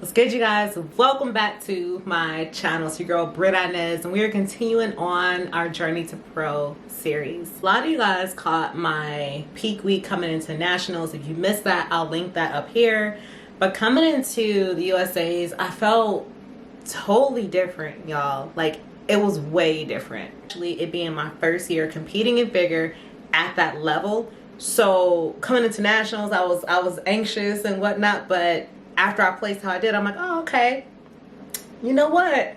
What's good, you guys? Welcome back to my channel. It's your girl Brit, Inez, and we are continuing on our Journey to Pro series. A lot of you guys caught my peak week coming into nationals. If you missed that, I'll link that up here. But coming into the USA's, I felt totally different, y'all. Like, it was way different. Actually, it being my first year competing in figure at that level. So coming into nationals, I was anxious and whatnot, but after I placed how I did, I'm like, oh, okay, you know what?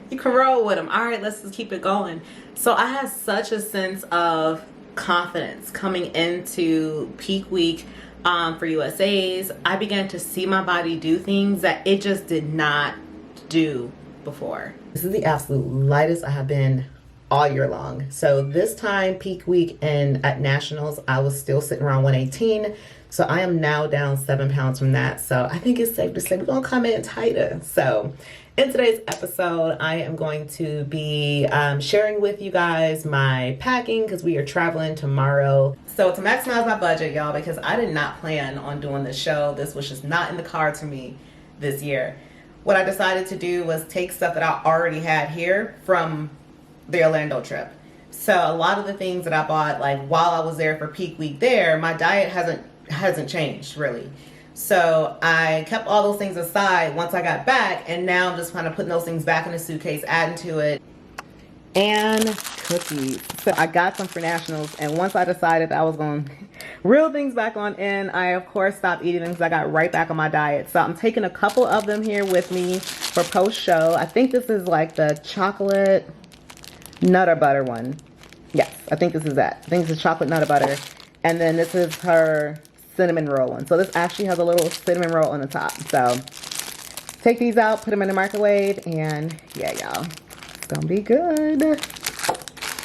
You can roll with them. All right, let's just keep it going. So I had such a sense of confidence coming into peak week for USA's. I began to see my body do things that it just did not do before. This is the absolute lightest I have been all year long. So this time, peak week and at nationals, I was still sitting around 118. So I am now down 7 pounds from that. So I think it's safe to say we're gonna come in tighter. So in today's episode, I am going to be sharing with you guys my packing because we are traveling tomorrow. So to maximize my budget, y'all, because I did not plan on doing this show. This was just not in the cards for me this year. What I decided to do was take stuff that I already had here from the Orlando trip. So a lot of the things that I bought, like while I was there for peak week there, my diet hasn't changed really. So I kept all those things aside once I got back, and now I'm just kind of putting those things back in the suitcase, adding to it. And cookies. So I got some for nationals, and once I decided that I was going to reel things back on in, I of course stopped eating them because I got right back on my diet. So I'm taking a couple of them here with me for post show. I think this is like the chocolate nutter butter one. Yes, I think this is that. I think this is chocolate nutter butter. And then this is her cinnamon roll one. So this actually has a little cinnamon roll on the top. So take these out, put them in the microwave, and yeah, y'all, it's gonna be good.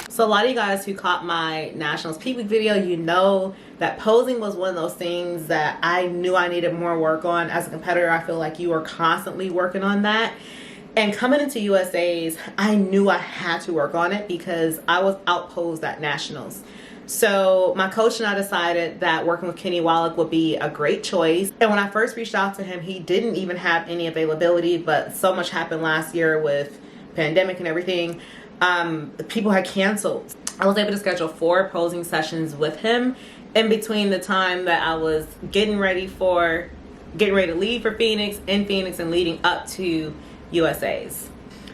So a lot of you guys who caught my nationals peak week video, you know that posing was one of those things that I knew I needed more work on. As a competitor, I feel like you are constantly working on that. And coming into USA's, I knew I had to work on it because I was outposed at nationals. So my coach and I decided that working with Kenny Wallach would be a great choice. And when I first reached out to him, he didn't even have any availability, but so much happened last year with pandemic and everything. People had canceled. I was able to schedule 4 posing sessions with him in between the time that I was getting ready to leave for Phoenix, in Phoenix, and leading up to USA's.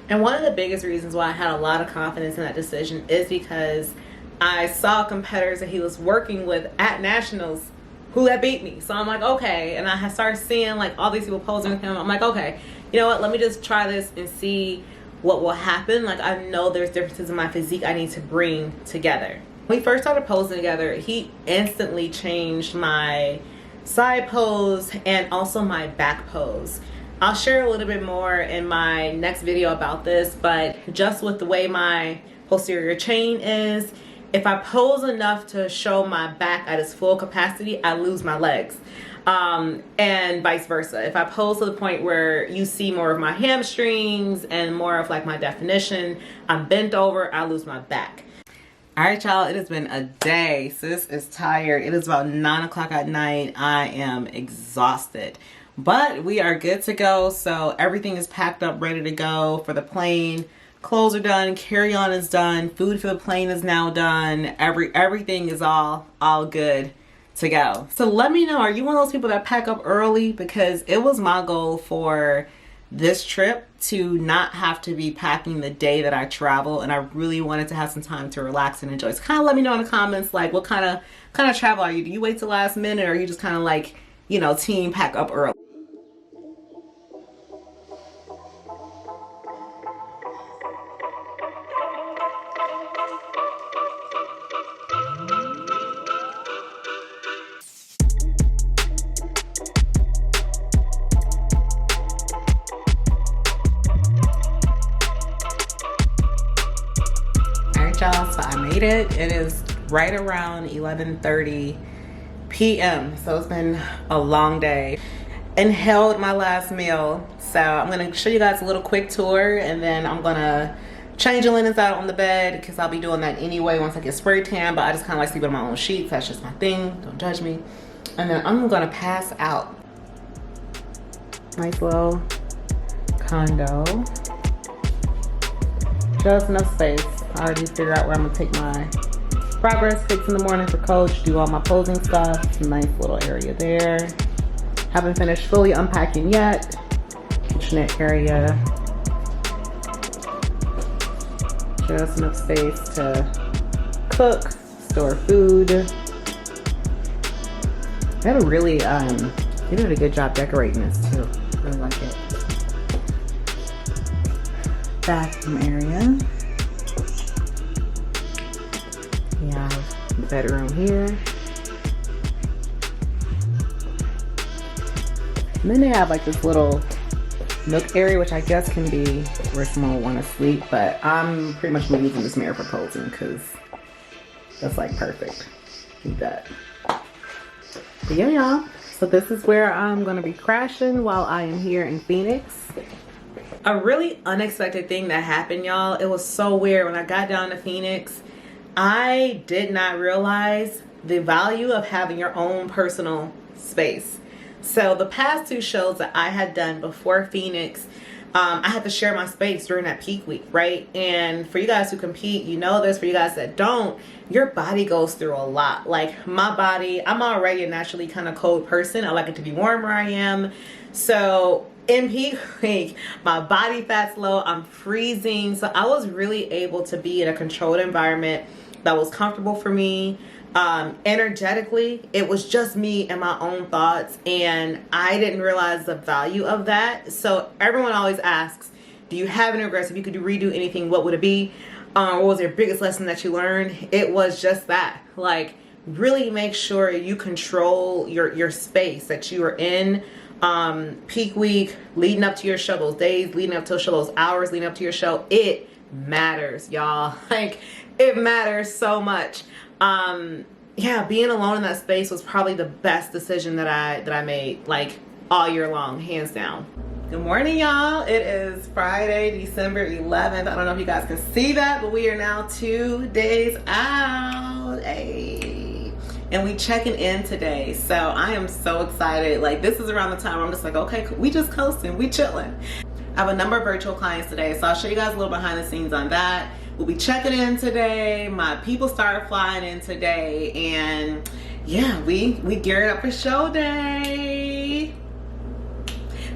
And one of the biggest reasons why I had a lot of confidence in that decision is because I saw competitors that he was working with at nationals who had beat me. So I'm like, okay. And I had started seeing like all these people posing with him. I'm like, okay, you know what? Let me just try this and see what will happen. Like, I know there's differences in my physique I need to bring together. When we first started posing together, he instantly changed my side pose and also my back pose. I'll share a little bit more in my next video about this, but just with the way my posterior chain is, if I pose enough to show my back at its full capacity, I lose my legs. And vice versa. If I pose to the point where you see more of my hamstrings and more of like my definition, I'm bent over, I lose my back. All right, y'all, it has been a day. Sis is tired. It is about 9 o'clock at night. I am exhausted. But we are good to go. So everything is packed up, ready to go for the plane. Clothes are done, carry-on is done, food for the plane is now done. Everything is all good to go. So let me know, are you one of those people that pack up early? Because it was my goal for this trip to not have to be packing the day that I travel, and I really wanted to have some time to relax and enjoy. So kind of let me know in the comments, like, what kind of travel are you? Do you wait till last minute, or are you just kind of like, you know, team pack up early? Y'all, so I made it. It is right around 11:30 p.m. so it's been a long day. Inhaled my last meal, so I'm gonna show you guys a little quick tour, and then I'm gonna change the linens out on the bed because I'll be doing that anyway once I get spray tan, but I just kind of like sleeping on my own sheets. That's just my thing, don't judge me. And then I'm gonna pass out. Nice little condo. Just enough space. I already figured out where I'm gonna take my progress pics in the morning for coach, do all my posing stuff. Nice little area there. Haven't finished fully unpacking yet. Kitchenette area. Just enough space to cook, store food. They had a really, they did a good job decorating this too. Really like it. Bathroom area. We have bedroom here. And then they have like this little nook area, which I guess can be where someone will want to sleep, but I'm pretty much using this mirror for posing because that's like perfect. Keep that. But yeah, y'all. So this is where I'm gonna be crashing while I am here in Phoenix. A really unexpected thing that happened, y'all. It was so weird. When I got down to Phoenix, I did not realize the value of having your own personal space. So the past 2 shows that I had done before Phoenix, I had to share my space during that peak week, right? And for you guys who compete, you know this. For you guys that don't, your body goes through a lot. Like my body, I'm already a naturally kind of cold person. I like it to be warm where I am. So in peak week, my body fat's low, I'm freezing. So I was really able to be in a controlled environment that was comfortable for me. Energetically, it was just me and my own thoughts, and I didn't realize the value of that. So everyone always asks, do you have any regrets? If you could redo anything, what would it be? What was your biggest lesson that you learned? It was just that, like, really make sure you control your space that you are in. Peak week, leading up to your show, those days leading up to your show, those hours leading up to your show, it matters, y'all. Like, it matters so much. Yeah, being alone in that space was probably the best decision that I made, like, all year long, hands down. Good morning, y'all. It is Friday, December 11th. I don't know if you guys can see that, but we are now 2 days out. Hey. And we checking in today. So I am so excited. Like, this is around the time where I'm just like, okay, we just coasting, we chilling. I have a number of virtual clients today, so I'll show you guys a little behind the scenes on that. We'll be checking in today. My people started flying in today, and yeah, we geared up for show day.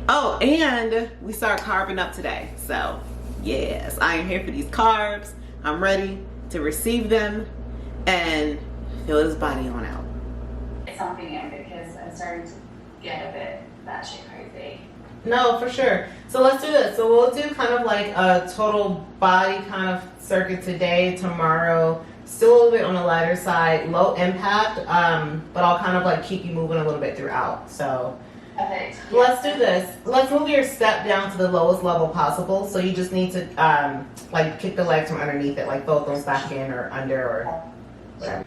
Oh, and we start carving up today. So yes, I am here for these carbs. I'm ready to receive them and fill this body on out. It's something new because I'm starting to get a bit batshit crazy. No, for sure. So let's do this. So we'll do kind of like a total body kind of circuit today, tomorrow. Still a little bit on the lighter side, low impact, but I'll kind of like keep you moving a little bit throughout. So okay. Let's do this. Let's move your step down to the lowest level possible. So you just need to like kick the legs from underneath it, like both those back in or under or whatever.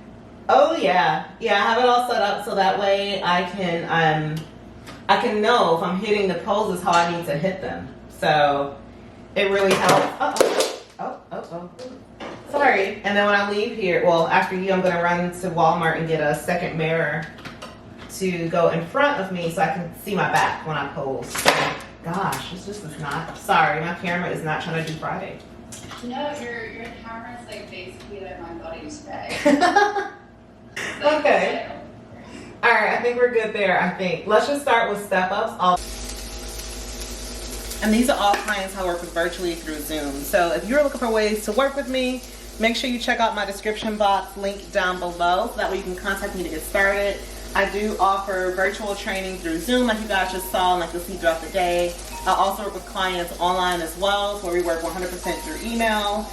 Oh yeah. Yeah, I have it all set up so that way I can know if I'm hitting the poses how I need to hit them. So it really helps. Oh. Sorry. And then when I leave here, well, after you, I'm going to run to Walmart and get a second mirror to go in front of me so I can see my back when I pose. Gosh, this just is not, sorry, my camera is not trying to do Friday. No, your camera is like basically like my body's bag. Okay. All right, I think we're good there, I think. Let's just start with step-ups. And these are all clients I work with virtually through Zoom. So if you're looking for ways to work with me, make sure you check out my description box link down below so that way you can contact me to get started. I do offer virtual training through Zoom like you guys just saw and like you'll see throughout the day. I also work with clients online as well, so we work 100% through email.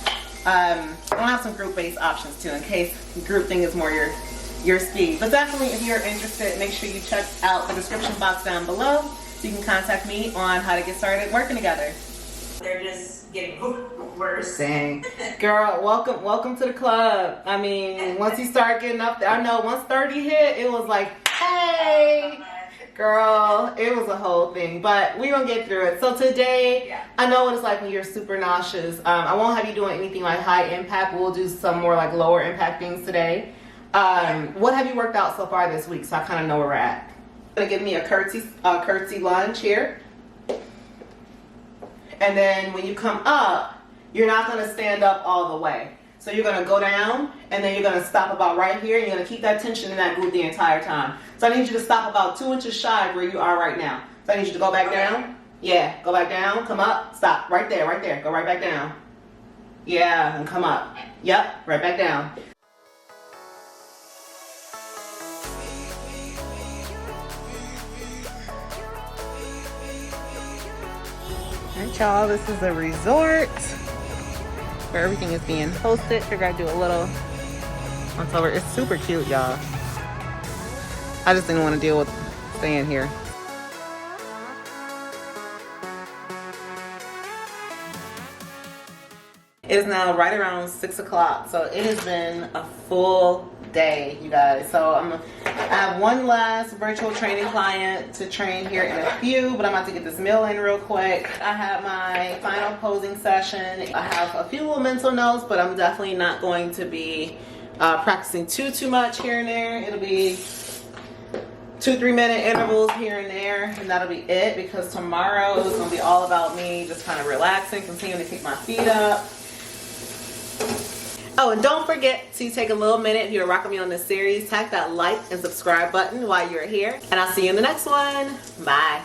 I have some group-based options too in case the group thing is more your speed. But definitely if you're interested, make sure you check out the description box down below so you can contact me on how to get started working together. They're just getting worse. Dang. Girl, welcome to the club. I mean, once you start getting up there, I know once 30 hit, it was like, hey, girl, it was a whole thing, but we're gonna get through it. So today, I know what it's like when you're super nauseous. I won't have you doing anything like high impact. We'll do some more like lower impact things today. What have you worked out so far this week so I kind of know where we're at? Gonna give me a curtsy lunge here. And then when you come up, you're not going to stand up all the way. So you're going to go down, and then you're going to stop about right here. You're going to keep that tension in that glute the entire time. So I need you to stop about 2 inches shy of where you are right now. So I need you to go back down. Yeah, go back down, come up, stop, right there, go right back down. Yeah, and come up. Yep, right back down. Alright y'all, this is a resort where everything is being hosted. Figure I'd do a little once over. It's super cute, y'all. I just didn't want to deal with staying here. It is now right around 6 o'clock, so it has been a full day, you guys. So I have one last virtual training client to train here in a few, but I'm about to get this meal in real quick. I have my final posing session. I have a few little mental notes, but I'm definitely not going to be practicing too much here and there. It'll be 2-3 minute intervals here and there, and that'll be it, because tomorrow is going to be all about me just kind of relaxing, continuing to kick my feet up. Oh, and don't forget to take a little minute, if you're rocking me on this series, tap that like and subscribe button while you're here, and I'll see you in the next one. Bye.